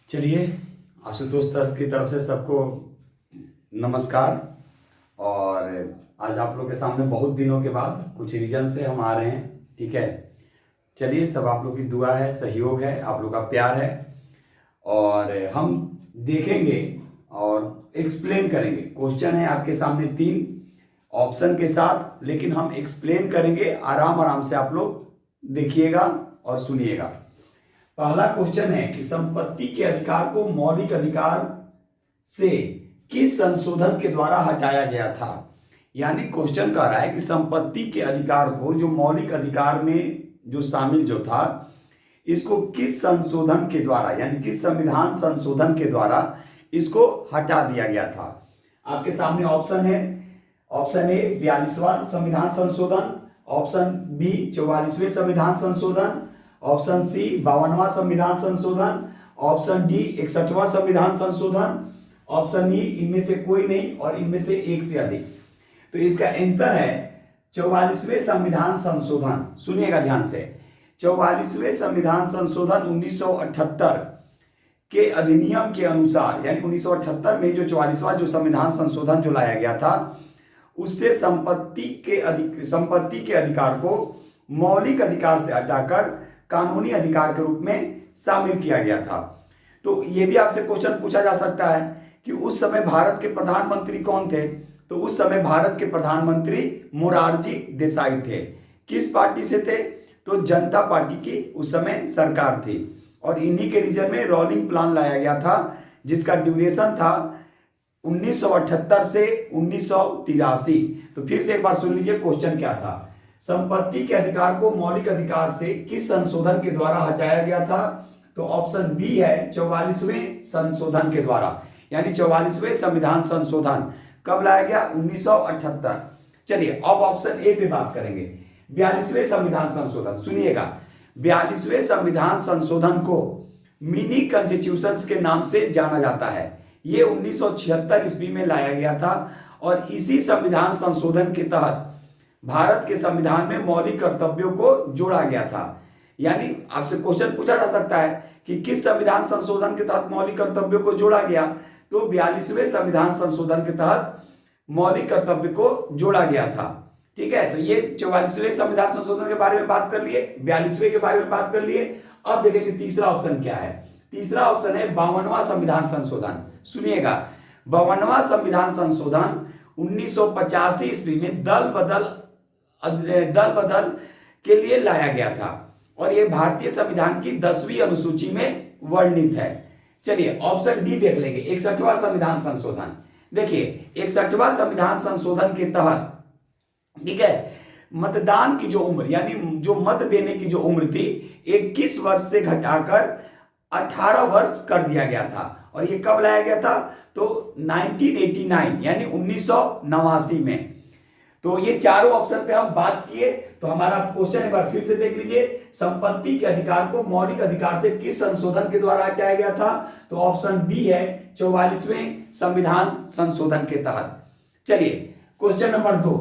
चलिए, आशुतोष सर की तरफ से सबको नमस्कार। और आज आप लोग के सामने बहुत दिनों के बाद कुछ रीजन से हम आ रहे हैं। ठीक है, चलिए, सब आप लोग की दुआ है, सहयोग है, आप लोग का प्यार है और हम देखेंगे और एक्सप्लेन करेंगे। क्वेश्चन है आपके सामने 3 ऑप्शन के साथ, लेकिन हम एक्सप्लेन करेंगे आराम आराम से। आप लोग देखिएगा और सुनिएगा। पहला क्वेश्चन है कि संपत्ति के अधिकार को मौलिक अधिकार से किस संशोधन के द्वारा हटाया गया था। यानी क्वेश्चन कह रहा है कि संपत्ति के अधिकार को, जो मौलिक अधिकार में जो शामिल जो था, इसको किस संशोधन के द्वारा, यानी किस संविधान संशोधन के द्वारा इसको हटा दिया गया था। आपके सामने ऑप्शन है। ऑप्शन ए 42वां संविधान संशोधन, ऑप्शन बी 44वें संविधान संशोधन, ऑप्शन सी 52वां संविधान संशोधन, ऑप्शन डी 61वां संविधान संशोधन, ऑप्शन ई इनमें से कोई नहीं और इनमें से एक से अधिक। तो इसका आंसर है 44वें संविधान संशोधन। सुनिएगा ध्यान से। 44वें संविधान संशोधन 1978 के अधिनियम के अनुसार, यानी 1978 में जो 44वां जो संविधान संशोधन जो लाया गया था, उससे संपत्ति के अधिकार को मौलिक अधिकार से हटाकर कानूनी अधिकार के रूप में शामिल किया गया था। तो यह भी आपसे क्वेश्चन पूछा जा सकता है कि उस समय भारत के प्रधानमंत्री कौन थे। तो उस समय भारत के प्रधानमंत्री मोरारजी देसाई थे। किस पार्टी से थे? तो जनता पार्टी की उस समय सरकार थी और इन्हीं के रीजन में रोलिंग प्लान लाया गया था, जिसका ड्यूरेशन था 1978 से 1983। तो फिर से एक बार सुन लीजिए क्वेश्चन क्या था। संपत्ति के अधिकार को मौलिक अधिकार से किस संशोधन के द्वारा हटाया गया था? तो ऑप्शन बी है 44वें संशोधन के द्वारा, यानी 44वें संविधान संशोधन कब लाया गया? 1978। चलिए अब ऑप्शन ए पे बात करेंगे। 42वें संविधान संशोधन। सुनिएगा, 42वें संविधान संशोधन को मिनी कॉन्स्टिट्यूशन के नाम से जाना जाता है। ये 1976 ईस्वी में लाया गया था और इसी संविधान संशोधन के तहत भारत के संविधान में मौलिक कर्तव्यों को जोड़ा गया था। यानी आपसे क्वेश्चन पूछा जा सकता है कि किस संविधान संशोधन के तहत मौलिक कर्तव्यों को जोड़ा गया। तो 42वें संविधान संशोधन के तहत मौलिक कर्तव्य को जोड़ा गया था। ठीक है, तो ये 44वें संविधान संशोधन के बारे में बात कर लिए, 42वें के बारे में बात कर लिए। अब देखेंगे तीसरा ऑप्शन क्या है। तीसरा ऑप्शन है 52वां संविधान संशोधन। सुनिएगा, 52वां संविधान संशोधन 1985 ईस्वी में दल बदल के लिए लाया गया था और यह भारतीय संविधान की 10वीं अनुसूची में वर्णित है। चलिए ऑप्शन डी देख लेंगे, 61वां संविधान संशोधन। देखिए 61वां संविधान संशोधन के तहत, ठीक है, मतदान की जो उम्र, यानी जो मत देने की जो उम्र थी, 21 वर्ष से घटाकर 18 वर्ष कर दिया गया था। और ये कब लाया गया था? तो 1989 यानी 1989 में। तो ये चारों ऑप्शन पे हम बात किए। तो हमारा क्वेश्चन एक बार फिर से देख लीजिए। संपत्ति के अधिकार को मौलिक अधिकार से किस संशोधन के द्वारा हटाया गया था? तो ऑप्शन बी है 44वें संविधान संशोधन के तहत। चलिए क्वेश्चन नंबर 2,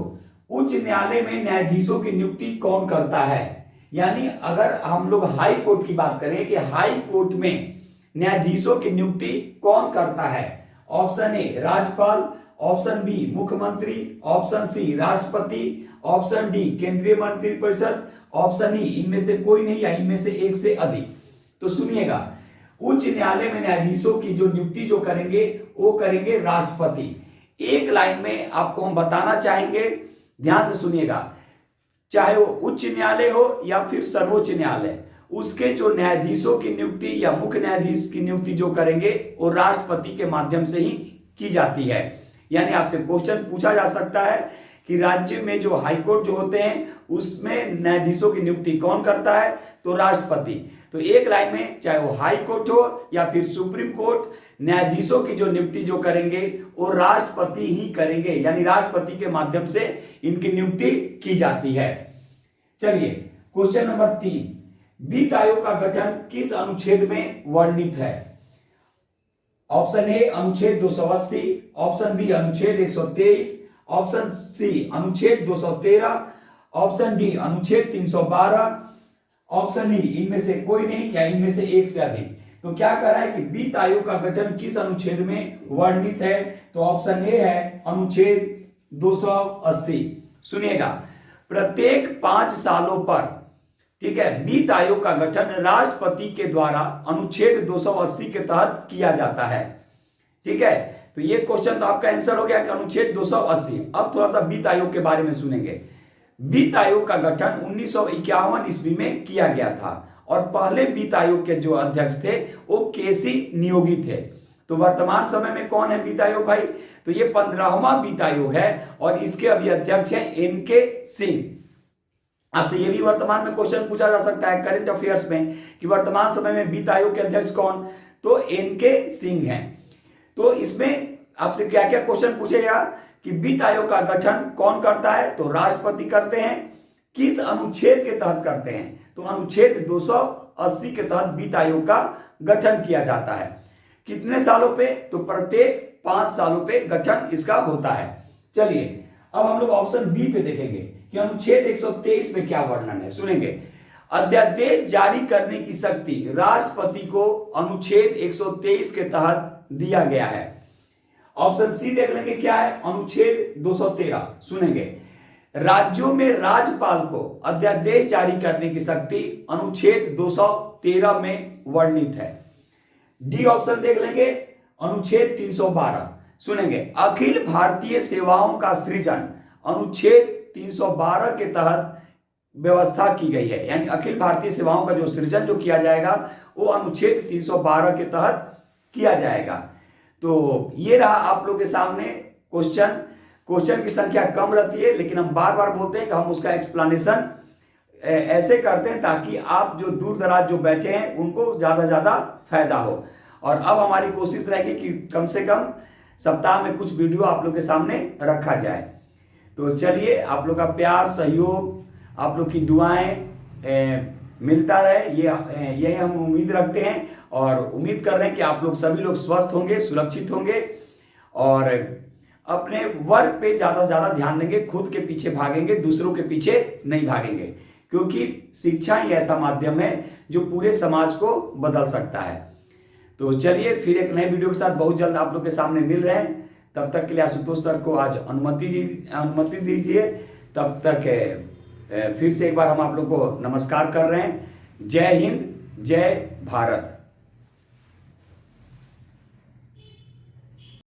उच्च न्यायालय में न्यायाधीशों की नियुक्ति कौन करता है? यानी अगर हम लोग हाई कोर्ट की बात करें कि हाई कोर्ट में न्यायाधीशों की नियुक्ति कौन करता है? ऑप्शन ए राज्यपाल, ऑप्शन बी मुख्यमंत्री, ऑप्शन सी राष्ट्रपति, ऑप्शन डी केंद्रीय मंत्रिपरिषद, ऑप्शन ई इनमें से कोई नहीं या इनमें से एक से अधिक। तो सुनिएगा, उच्च न्यायालय में न्यायाधीशों की जो नियुक्ति जो करेंगे वो करेंगे राष्ट्रपति। एक लाइन में आपको हम बताना चाहेंगे, ध्यान से सुनिएगा, चाहे वो उच्च न्यायालय हो या फिर सर्वोच्च न्यायालय, उसके जो न्यायाधीशों की नियुक्ति या मुख्य न्यायाधीश की नियुक्ति जो करेंगे वो राष्ट्रपति के माध्यम से ही की जाती है। यानी आपसे क्वेश्चन पूछा जा सकता है कि राज्य में जो हाईकोर्ट जो होते हैं उसमें न्यायाधीशों की नियुक्ति कौन करता है? तो राष्ट्रपति। तो एक लाइन में, चाहे वो हाई कोर्ट हो या फिर सुप्रीम कोर्ट, न्यायाधीशों की जो नियुक्ति जो करेंगे वो राष्ट्रपति ही करेंगे, यानी राष्ट्रपति के माध्यम से इनकी नियुक्ति की जाती है। चलिए क्वेश्चन नंबर 3, वित्त आयोग का गठन किस अनुच्छेद में वर्णित है? ऑप्शन ए अनुच्छेद 280, ऑप्शन बी अनुच्छेद 123, ऑप्शन सी अनुच्छेद 213, ऑप्शन डी अनुच्छेद 312, ऑप्शन ई इनमें से कोई नहीं या इनमें से एक से अधिक। तो क्या कह रहा है कि वित्त आयोग का गठन किस अनुच्छेद में वर्णित है? तो ऑप्शन ए है अनुच्छेद 280। सुनिएगा, प्रत्येक 5 सालों पर, ठीक है, वित्त आयोग का गठन राष्ट्रपति के द्वारा अनुच्छेद 280 के तहत किया जाता है। ठीक है, तो ये क्वेश्चन तो आपका आंसर हो गया कि अनुच्छेद 280। अब थोड़ा सा वित्त आयोग के बारे में सुनेंगे। वित्त आयोग का गठन 1951 ईस्वी में किया गया था और पहले वित्त आयोग के जो अध्यक्ष थे वो केसी नियोगी थे। तो वर्तमान समय में कौन है वित्त आयोग भाई? तो ये 15वां वित्त आयोग है और इसके अभी अध्यक्ष हैं एन.के. सिंह। आपसे ये भी वर्तमान में क्वेश्चन पूछा जा सकता है करंट अफेयर्स में कि वर्तमान समय में वित्त आयोग के अध्यक्ष कौन? तो एन.के. सिंह हैं। तो इसमें आपसे क्या क्या क्वेश्चन पूछेगा कि वित्त आयोग का गठन कौन करता है? तो राष्ट्रपति करते हैं। किस अनुच्छेद के तहत करते हैं? तो अनुच्छेद 280 के तहत वित्त आयोग का गठन किया जाता है। कितने सालों पे? तो प्रत्येक 5 सालों पे गठन इसका होता है। चलिए अब हम लोग ऑप्शन बी पे देखेंगे कि अनुच्छेद 123 में क्या वर्णन है। सुनेंगे, अध्यादेश जारी करने की शक्ति राष्ट्रपति को अनुच्छेद 123 के तहत दिया गया है। ऑप्शन सी देख लेंगे क्या है? अनुच्छेद 213। सुनेंगे, राज्यों में राज्यपाल को अध्यादेश जारी करने की शक्ति अनुच्छेद 213 में वर्णित है। डी ऑप्शन देख लेंगे, अनुच्छेद 312। सुनेंगे, अखिल भारतीय सेवाओं का सृजन अनुच्छेद 312 के तहत व्यवस्था की गई है। यानी अखिल भारतीय सेवाओं का जो सृजन जो किया जाएगा वो अनुच्छेद 312 के तहत किया जाएगा। तो ये रहा आप लोग के सामने क्वेश्चन की संख्या कम रहती है, लेकिन हम बार बार बोलते हैं कि हम उसका एक्सप्लेनेशन ऐसे करते हैं ताकि आप जो दूर दराज जो बैठे हैं उनको ज्यादा फायदा हो। और अब हमारी कोशिश रहेगी कि कम से कम सप्ताह में कुछ वीडियो आप लोग के सामने रखा जाए। तो चलिए, आप लोग का प्यार, सहयोग, आप लोग की दुआएं मिलता रहे, यही हम उम्मीद रखते हैं और उम्मीद कर रहे हैं कि आप लोग सभी लोग स्वस्थ होंगे, सुरक्षित होंगे और अपने वर्क पे ज्यादा से ज्यादा ध्यान देंगे। खुद के पीछे भागेंगे, दूसरों के पीछे नहीं भागेंगे, क्योंकि शिक्षा ही ऐसा माध्यम है जो पूरे समाज को बदल सकता है। तो चलिए, फिर एक नए वीडियो के साथ बहुत जल्द आप लोग के सामने मिल रहे हैं। तब तक के लिए आशुतोष सर को आज अनुमति दीजिए। तब तक फिर से एक बार हम आप लोग को नमस्कार कर रहे हैं। जय हिंद, जय भारत।